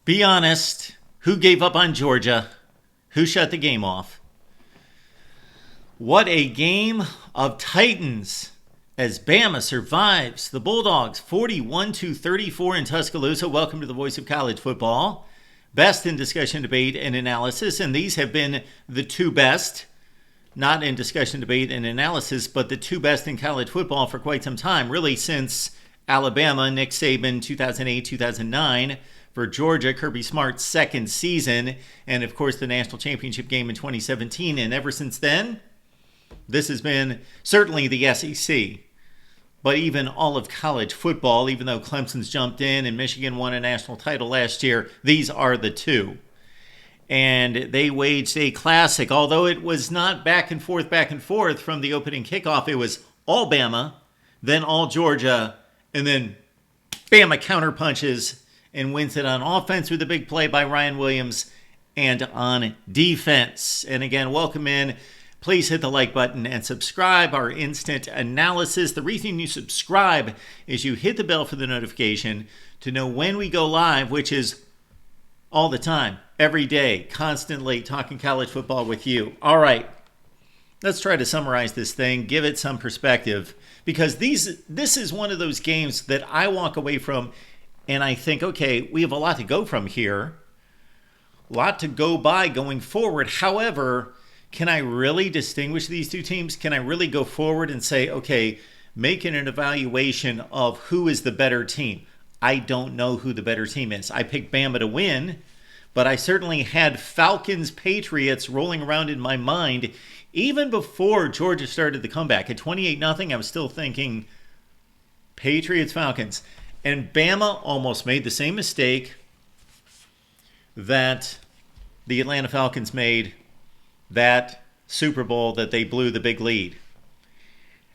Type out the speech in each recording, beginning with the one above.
Be honest. Who gave up on Georgia? Who shut the game off? What a game of Titans as Bama survives the Bulldogs 41-34 in Tuscaloosa. Welcome to the Voice of College Football. Best in discussion, debate, and analysis. And these have been the two best, not in discussion, debate, and analysis, but the two best in college football for quite some time. Really since Alabama, Nick Saban, 2008-2009. For Georgia, Kirby Smart's second season, and of course the national championship game in 2017. And ever since then, this has been certainly the SEC, but even all of college football, even though Clemson's jumped in and Michigan won a national title last year, these are the two. And they waged a classic, although it was not back and forth from the opening kickoff. It was all Bama, then all Georgia, and then Bama counterpunches and wins it on offense with a big play by Ryan Williams and on defense. And again, welcome in. Please hit the like button and subscribe. Our instant analysis. The reason you subscribe is you hit the bell for the notification to know when we go live, which is all the time, every day, constantly talking college football with you. All right, let's try to summarize this thing, give it some perspective, because this is one of those games that I walk away from and I think, okay, we have a lot to go from here, a lot to go by going forward. However, can I really distinguish these two teams? Can I really go forward and say, okay, making an evaluation of who is the better team? I don't know who the better team is. I picked Bama to win, but I certainly had Falcons-Patriots rolling around in my mind even before Georgia started the comeback. At 28-0, I was still thinking Patriots-Falcons. And Bama almost made the same mistake that the Atlanta Falcons made that Super Bowl that they blew the big lead.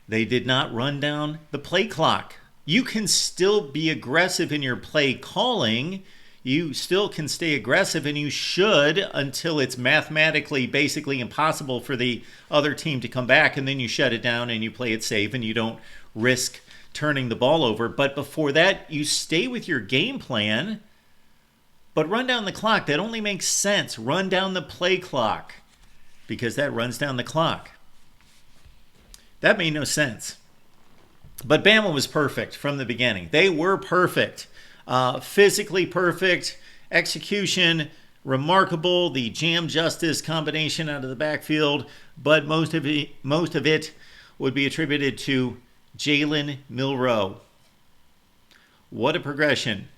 They did not run down the play clock. You can still be aggressive in your play calling. You still can stay aggressive, and you should until it's mathematically basically impossible for the other team to come back, and then you shut it down and you play it safe and you don't risk turning the ball over. But before that, you stay with your game plan, but run down the clock. That only makes sense. Run down the play clock, because that runs down the clock. That made no sense. But Bama was perfect from the beginning. They were perfect. Physically perfect. Execution remarkable. The jam justice combination out of the backfield. But most of it would be attributed to Jalen Milroe. What a progression.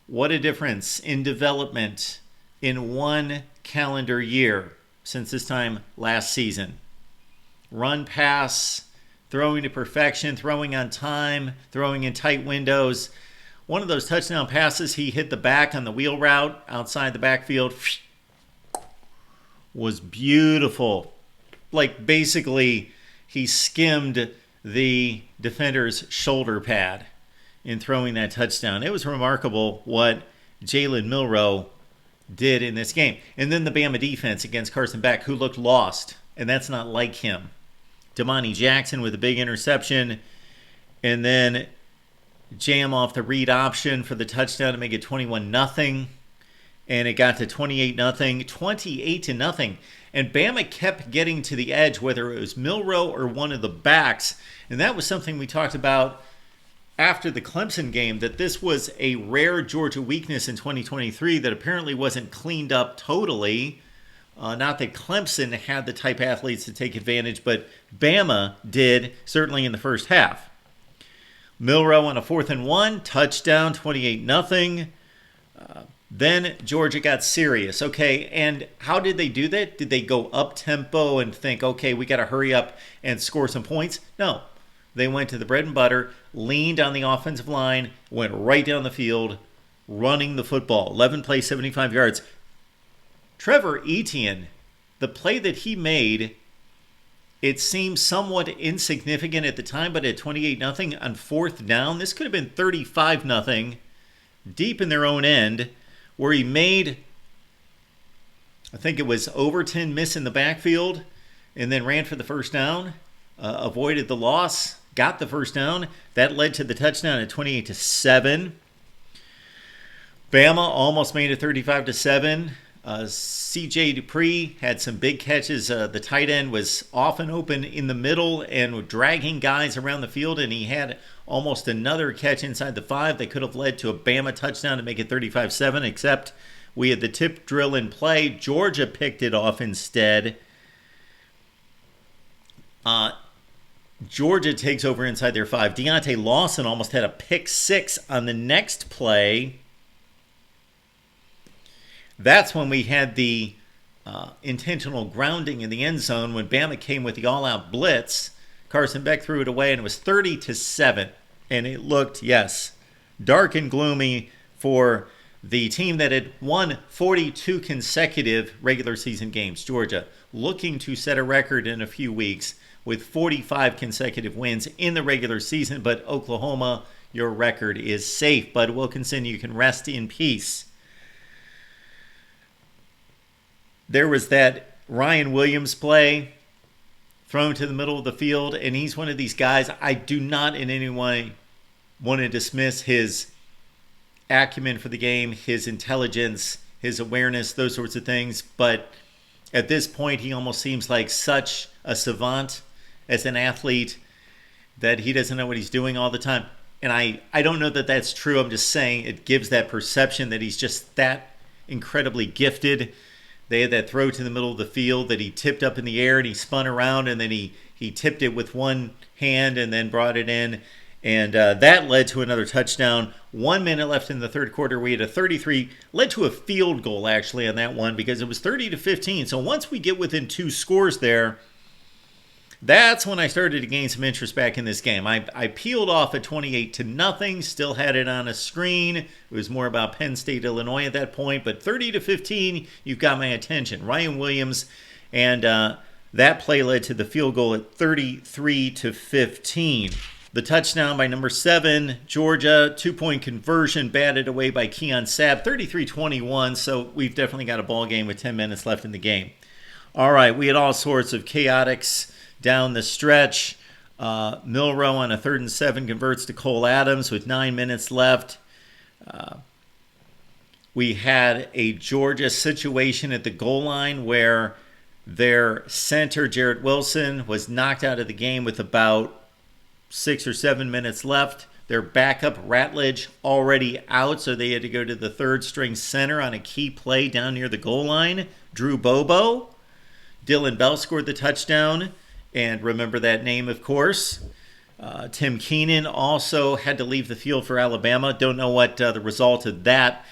What a difference in development in one calendar year since this time last season. Run, pass, throwing to perfection, throwing on time, throwing in tight windows. One of those touchdown passes, he hit the back on the wheel route outside the backfield. Was beautiful. Like basically he skimmed the defender's shoulder pad in throwing that touchdown. It was remarkable what Jalen Milroe did in this game. And then the Bama defense against Carson Beck, who looked lost, and that's not like him. Damani Jackson with a big interception, and then jam off the read option for the touchdown to make it 21-0. And it got to 28-0, 28-0. And Bama kept getting to the edge, whether it was Milroe or one of the backs. And that was something we talked about after the Clemson game, that this was a rare Georgia weakness in 2023 that apparently wasn't cleaned up totally. Not that Clemson had the type athletes to take advantage, but Bama did, certainly in the first half. Milroe on a 4th and 1, touchdown, 28-0. Then Georgia got serious. Okay, and how did they do that? Did they go up-tempo and think, okay, we got to hurry up and score some points? No. They went to the bread and butter, leaned on the offensive line, went right down the field, running the football. 11 plays, 75 yards. Trevor Etienne, the play that he made, it seemed somewhat insignificant at the time, but at 28-0 on 4th down, this could have been 35-0, deep in their own end, where he made, I think it was Overton miss in the backfield, and then ran for the first down, avoided the loss, got the first down. That led to the touchdown at 28-7. Bama almost made it 35-7. C.J. Dupree had some big catches. The tight end was often open in the middle and dragging guys around the field, and he had almost another catch inside the 5 that could have led to a Bama touchdown to make it 35-7, except we had the tip drill in play. Georgia picked it off instead. Georgia takes over inside their 5. Deontay Lawson almost had a pick 6 on the next play. That's when we had the intentional grounding in the end zone when Bama came with the all-out blitz. Carson Beck threw it away, and it was 30-7. And it looked, yes, dark and gloomy for the team that had won 42 consecutive regular season games. Georgia looking to set a record in a few weeks with 45 consecutive wins in the regular season. But Oklahoma, your record is safe. Bud Wilkinson, you can rest in peace. There was that Ryan Williams play thrown to the middle of the field, and he's one of these guys. I do not in any way want to dismiss his acumen for the game, his intelligence, his awareness, those sorts of things. But at this point, he almost seems like such a savant as an athlete that he doesn't know what he's doing all the time. And I don't know that that's true. I'm just saying it gives that perception that he's just that incredibly gifted. They had that throw to the middle of the field that he tipped up in the air and he spun around, and then he tipped it with one hand and then brought it in. And that led to another touchdown. 1 minute left in the third quarter. We had a 33, led to a field goal actually on that one because it was 30-15. So once we get within 2 scores there, that's when I started to gain some interest back in this game. I peeled off at 28-0, still had it on a screen. It was more about Penn State, Illinois at that point. But 30-15, you've got my attention. Ryan Williams, and that play led to the field goal at 33-15. The touchdown by number 7, Georgia, 2-point conversion batted away by Keon Sabb, 33-21. So we've definitely got a ball game with 10 minutes left in the game. All right, we had all sorts of chaotics down the stretch. Milroe on a 3rd and 7 converts to Cole Adams with 9 minutes left. We had a Georgia situation at the goal line where their center, Jarrett Wilson, was knocked out of the game with about 6 or 7 minutes left. Their backup, Ratledge, already out, so they had to go to the 3rd-string center on a key play down near the goal line. Drew Bobo. Dylan Bell scored the touchdown. And remember that name, of course. Tim Keenan also had to leave the field for Alabama. Don't know what the result of that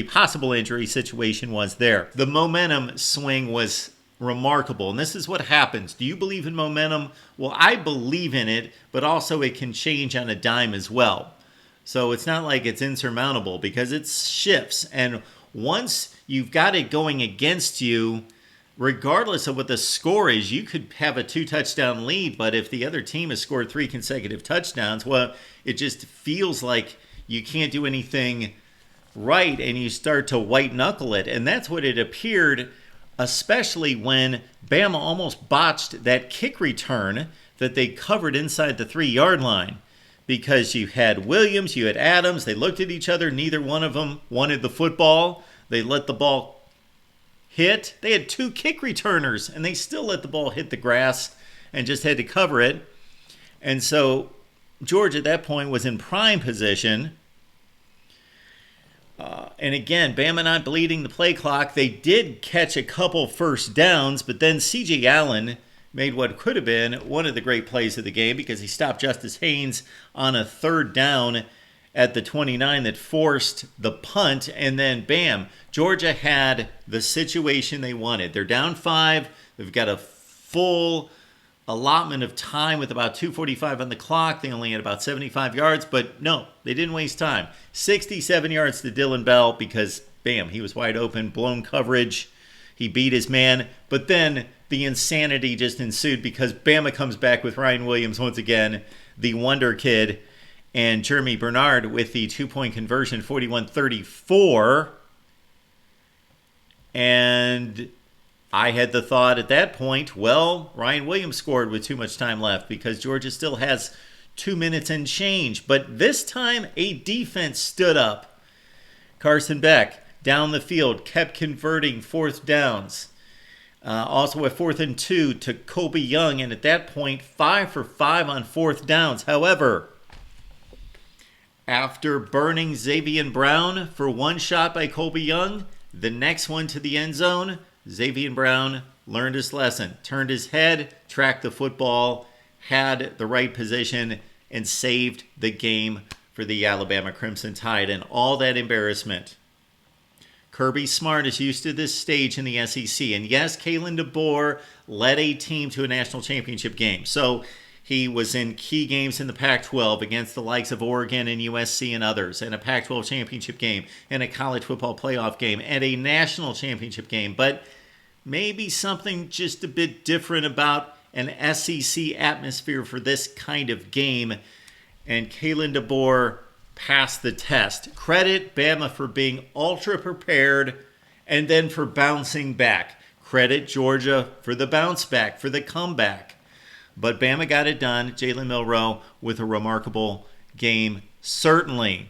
possible injury situation was there. The momentum swing was remarkable. And this is what happens. Do you believe in momentum? Well, I believe in it, but also it can change on a dime as well. So it's not like it's insurmountable because it shifts. And once you've got it going against you, regardless of what the score is, you could have a 2-touchdown lead, but if the other team has scored 3 consecutive touchdowns, well, it just feels like you can't do anything right, and you start to white-knuckle it. And that's what it appeared, especially when Bama almost botched that kick return that they covered inside the 3-yard line. Because you had Williams, you had Adams, they looked at each other, neither one of them wanted the football. They let the ball hit. They had 2 kick returners, and they still let the ball hit the grass and just had to cover it. And so Georgia at that point was in prime position. And again, Bama not bleeding the play clock. They did catch a couple first downs, but then C.J. Allen made what could have been one of the great plays of the game because he stopped Justice Haynes on a 3rd down at the 29 that forced the punt, and then bam, Georgia had the situation they wanted. They're down 5. They've got a full allotment of time with about 2:45 on the clock. They only had about 75 yards, but no, they didn't waste time. 67 yards to Dylan Bell because, bam, he was wide open, blown coverage. He beat his man, but then the insanity just ensued because Bama comes back with Ryan Williams once again, the wonder kid, and Jeremy Bernard with the 2-point conversion, 41-34. And I had the thought at that point, well, Ryan Williams scored with too much time left because Georgia still has 2 minutes and change. But this time, a defense stood up. Carson Beck down the field kept converting fourth downs. Also a 4th and 2 to Colby Young, and at that point 5 for 5 on fourth downs. However, after burning Xavier Brown for one shot by Colby Young, the next one to the end zone, Xavier Brown learned his lesson, turned his head, tracked the football, had the right position, and saved the game for the Alabama Crimson Tide. And all that embarrassment, Kirby Smart is used to this stage in the SEC. And yes, Kalen DeBoer led a team to a national championship game. So he was in key games in the Pac-12 against the likes of Oregon and USC and others, and a Pac-12 championship game, and a college football playoff game, and a national championship game. But maybe something just a bit different about an SEC atmosphere for this kind of game. And Kalen DeBoer passed the test. Credit Bama for being ultra prepared and then for bouncing back. Credit Georgia for the bounce back, for the comeback. But Bama got it done. Jalen Milroe with a remarkable game, certainly.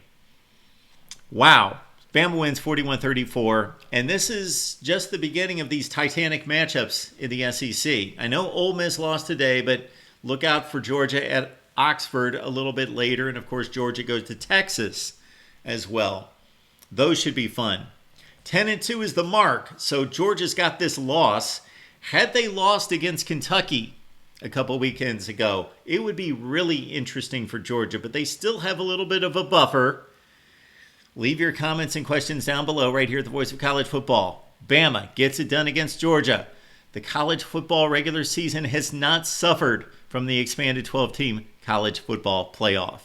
Wow. Bama wins 41-34. And this is just the beginning of these titanic matchups in the SEC. I know Ole Miss lost today, but look out for Georgia at Oxford a little bit later. And, of course, Georgia goes to Texas as well. Those should be fun. 10-2 is the mark. So Georgia's got this loss. Had they lost against Kentucky a couple weekends ago, it would be really interesting for Georgia. But they still have a little bit of a buffer. Leave your comments and questions down below right here at the Voice of College Football. Bama gets it done against Georgia. The college football regular season has not suffered from the expanded 12-team college football playoff.